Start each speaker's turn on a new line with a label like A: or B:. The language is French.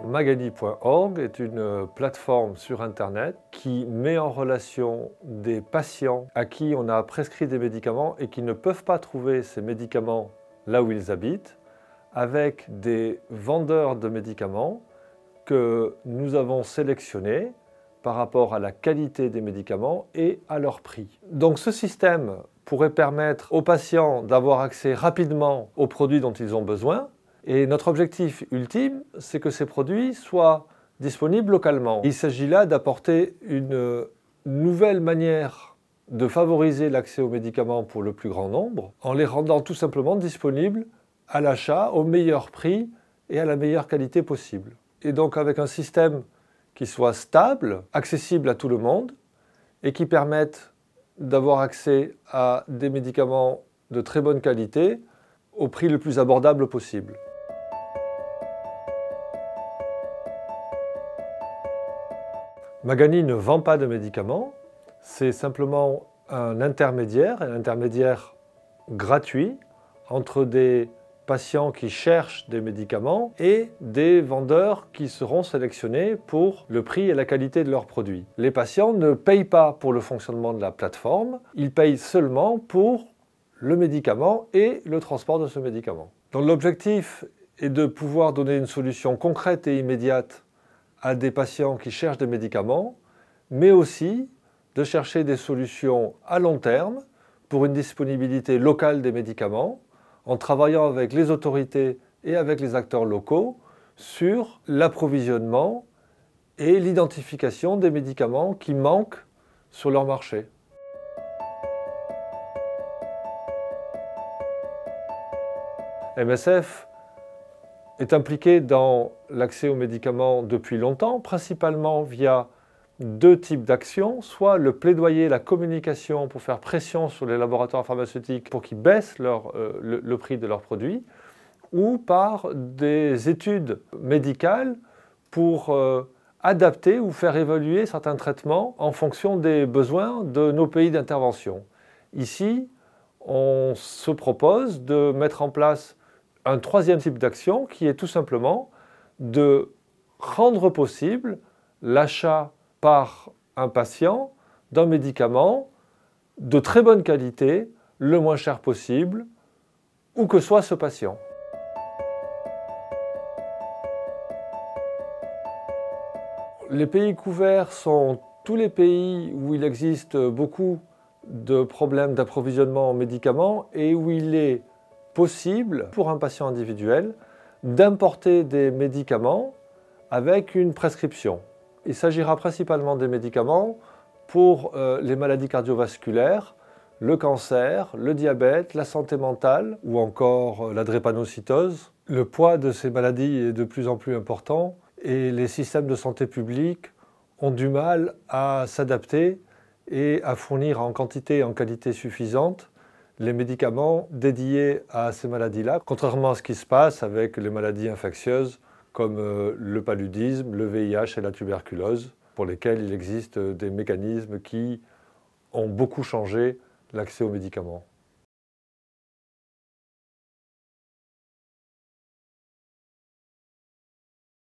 A: Magani.org est une plateforme sur Internet qui met en relation des patients à qui on a prescrit des médicaments et qui ne peuvent pas trouver ces médicaments là où ils habitent, avec des vendeurs de médicaments que nous avons sélectionnés par rapport à la qualité des médicaments et à leur prix. Donc ce système pourrait permettre aux patients d'avoir accès rapidement aux produits dont ils ont besoin. Et notre objectif ultime, c'est que ces produits soient disponibles localement. Il s'agit là d'apporter une nouvelle manière de favoriser l'accès aux médicaments pour le plus grand nombre, en les rendant tout simplement disponibles à l'achat au meilleur prix et à la meilleure qualité possible. Et donc avec un système qui soit stable, accessible à tout le monde et qui permette d'avoir accès à des médicaments de très bonne qualité au prix le plus abordable possible. Magani ne vend pas de médicaments, c'est simplement un intermédiaire gratuit entre des patients qui cherchent des médicaments et des vendeurs qui seront sélectionnés pour le prix et la qualité de leurs produits. Les patients ne payent pas pour le fonctionnement de la plateforme, ils payent seulement pour le médicament et le transport de ce médicament. Donc l'objectif est de pouvoir donner une solution concrète et immédiate à des patients qui cherchent des médicaments, mais aussi de chercher des solutions à long terme pour une disponibilité locale des médicaments, en travaillant avec les autorités et avec les acteurs locaux sur l'approvisionnement et l'identification des médicaments qui manquent sur leur marché. MSF est impliqué dans l'accès aux médicaments depuis longtemps, principalement via deux types d'actions, soit le plaidoyer, la communication pour faire pression sur les laboratoires pharmaceutiques pour qu'ils baissent le prix de leurs produits, ou par des études médicales pour adapter ou faire évoluer certains traitements en fonction des besoins de nos pays d'intervention. Ici, on se propose de mettre en place un troisième type d'action qui est tout simplement de rendre possible l'achat par un patient d'un médicament de très bonne qualité, le moins cher possible, où que soit ce patient. Les pays couverts sont tous les pays où il existe beaucoup de problèmes d'approvisionnement en médicaments et où il est possible pour un patient individuel d'importer des médicaments avec une prescription. Il s'agira principalement des médicaments pour les maladies cardiovasculaires, le cancer, le diabète, la santé mentale ou encore la drépanocytose. Le poids de ces maladies est de plus en plus important et les systèmes de santé publique ont du mal à s'adapter et à fournir en quantité et en qualité suffisante les médicaments dédiés à ces maladies-là, contrairement à ce qui se passe avec les maladies infectieuses comme le paludisme, le VIH et la tuberculose, pour lesquels il existe des mécanismes qui ont beaucoup changé l'accès aux médicaments.